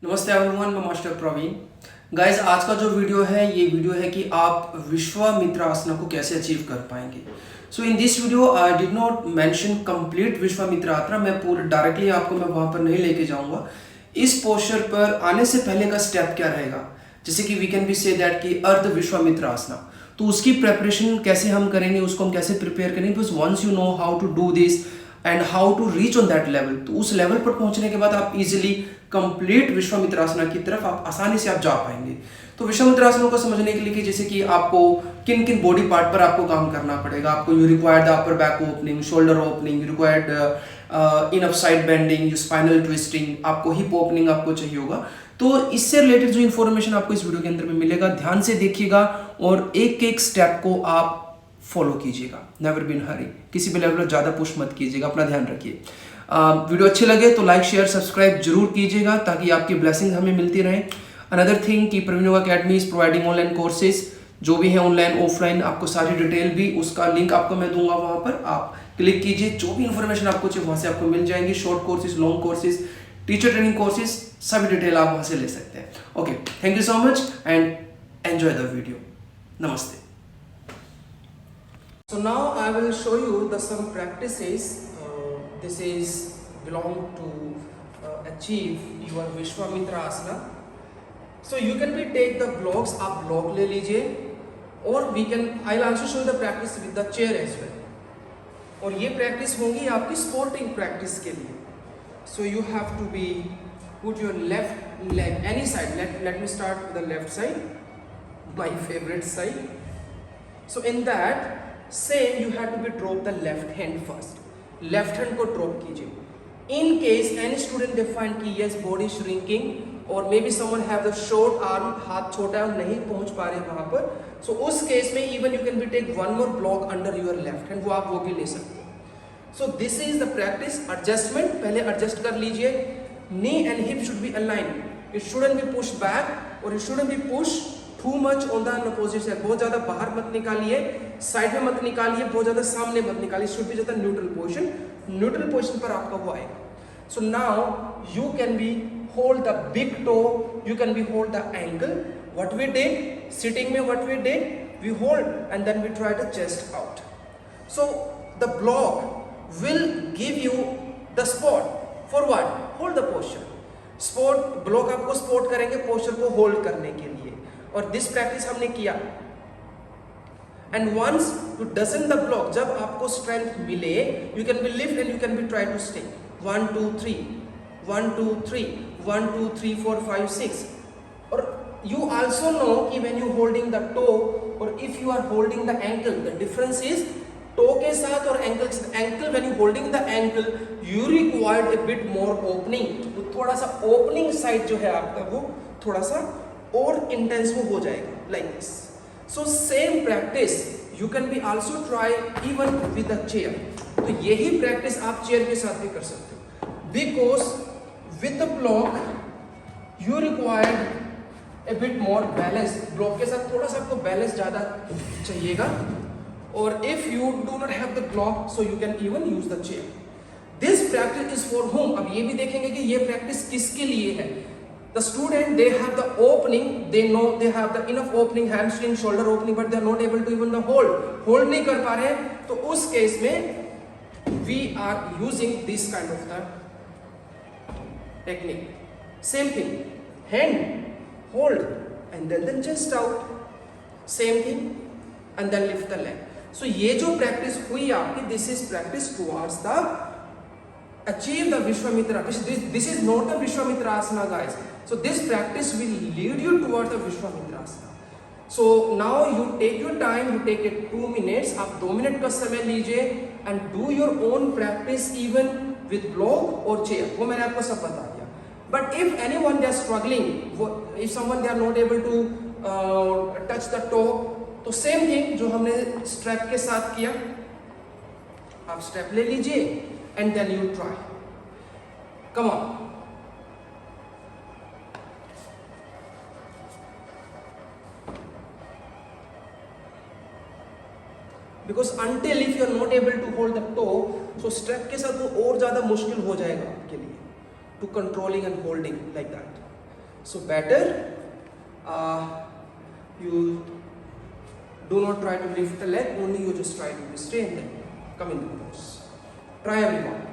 नमस्ते एवरीवन, मैं master Praveen. Guys, आज का जो वीडियो है ये वीडियो है कि आप विश्वामित्र आसना को कैसे अचीव कर पाएंगे। So in this video I did not mention complete Vishwamitra asana. मैं पूरा डायरेक्टली आपको मैं वहां पर नहीं लेके जाऊंगा। इस पोस्चर पर आने से पहले का स्टेप क्या रहेगा, जैसे कि we can be say that कि अर्ध विश्वामित्र आसना, तो उसकी प्रेपरेशन कैसे हम करेंगे, उसको हम कैसे प्रिपेयर करेंगे। Because once you know how to do this and how to reach on that level, तो उस लेवल पर पहुंचने के बाद आप इजिली कंप्लीट विश्वामित्रासना की तरफ आप आसानी से आप जा पाएंगे। तो विश्वामित्रासना को समझने के लिए कि जैसे कि आपको किन किन बॉडी पार्ट पर आपको काम करना पड़ेगा। आपको you required the upper back opening, shoulder opening, you required enough side bending, spinal twisting, आपको हिप ओपनिंग आपको चाहिए होगा। तो इससे रिलेटेड जो इन्फॉर्मेशन आपको इस वीडियो के अंदर में मिलेगा, ध्यान से देखिएगा और एक एक स्टेप को आप फॉलो कीजिएगा। नेवर बीन हरी, किसी भी लेवल पर ज्यादा पुश मत कीजिएगा, अपना ध्यान रखिए। वीडियो अच्छे लगे तो लाइक शेयर सब्सक्राइब जरूर कीजिएगा ताकि आपकी ब्लेसिंग हमें मिलती रहे। अनदर थिंग कि Praveen Yoga Academy is providing online courses, जो भी है ऑनलाइन ऑफलाइन, आपको सारी डिटेल भी उसका लिंक आपको मैं दूंगा, वहां पर आप क्लिक कीजिए, जो भी इन्फॉर्मेशन आपको चाहिए वहां से आपको मिल जाएंगी। Short courses, long courses, teacher training courses, सभी डिटेल आप वहां से ले सकते हैं। Okay, thank you so much and enjoy the video. नमस्ते। So now I will show you the some practices. This is belong to achieve your Vishwamitra asana. So you can be take the blocks, आप block ले लीजिए, और we can I'll also show you the practice with the chair as well. और ये practice होंगी आपकी sporting practice के लिए. So you have to be put your left leg any side. Let me start with the left side, my favorite side. So in that same you have to be drop the left hand first. Left hand को drop कीजिए। In case any student they find कि yes body shrinking or maybe someone have the short arm, हाथ छोटा नहीं पहुंच पा रहे वहां पर, so उस केस में even you can be take one more block under your left hand, वो आप वो भी ले सकते हो। So this is the practice adjustment। पहले adjust कर लीजिए। Knee and hip should be aligned. It shouldn't be pushed back or it shouldn't be pushed too much on the opposite side. बहुत ज्यादा बाहर मत निकालिए, साइड में मत निकालिए, बहुत ज्यादा सामने मत निकालिए। शुड बी ज्यादा न्यूट्रल पोजीशन। न्यूट्रल पोजीशन पर आपका वो आएगा। So now you can be hold the big toe, you can be hold the ankle. What we did sitting में, what we did we hold and then we try to chest out. So the block will give you the spot for what, hold the posture. Spot block आपको support करेंगे posture को hold करने के लिए, और this practice हमने किया। And once you dozen the block, जब आपको स्ट्रेंथ मिले, you can be lift and you can be try to stay 1 2 3 1 2 3 1 2 3 4 5 6। और you also know कि when you holding the toe or if you are holding the ankle, the difference is toe के साथ और ankle के साथ। ankle when you holding the ankle you required a bit more opening, तो थोड़ा सा opening side जो है आपका वो थोड़ा सा और इंटेंस वो हो जाएगा, like this. So same practice you can be also try even with a chair. तो यही प्रैक्टिस आप चेयर के साथ भी कर सकते हो, because with the block you required A bit more balance. Block के साथ थोड़ा सा आपको बैलेंस ज्यादा चाहिएगा, और if you do not have the block so you can even use the chair. This practice is for home. अब ये भी देखेंगे कि ये प्रैक्टिस किसके लिए है। The student they have the opening, they know they have the enough opening, hamstring, shoulder opening, but they are not able to even the hold नहीं कर पा रहे हैं। तो उस केस में we are using this kind of the technique. Same thing, hand hold and then chest out, same thing and then lift the leg. So ये जो practice हुई आपकी, this is practice towards the achieve the Vishwamitra. This is not the Vishwamitra asana, guys. So this practice will lead you towards the Vishwamitra asana. So now you take your time, you take it 2 minutes. आप 2 minute का समय लीजिए and do your own practice even with block or chair. वो मैंने आपको सब बता दिया। But if anyone they are struggling, if someone they are not able to touch the toe, तो same thing जो हमने strap के साथ किया, आप strap ले लीजिए and then you try. Come on. Because until if you are not able to hold the toe, so strap के साथ वो और ज़्यादा मुश्किल हो जाएगा आपके लिए to controlling and holding like that. So better you do not try to lift the leg, only you just try to stay in the come in the pose. Try everyone.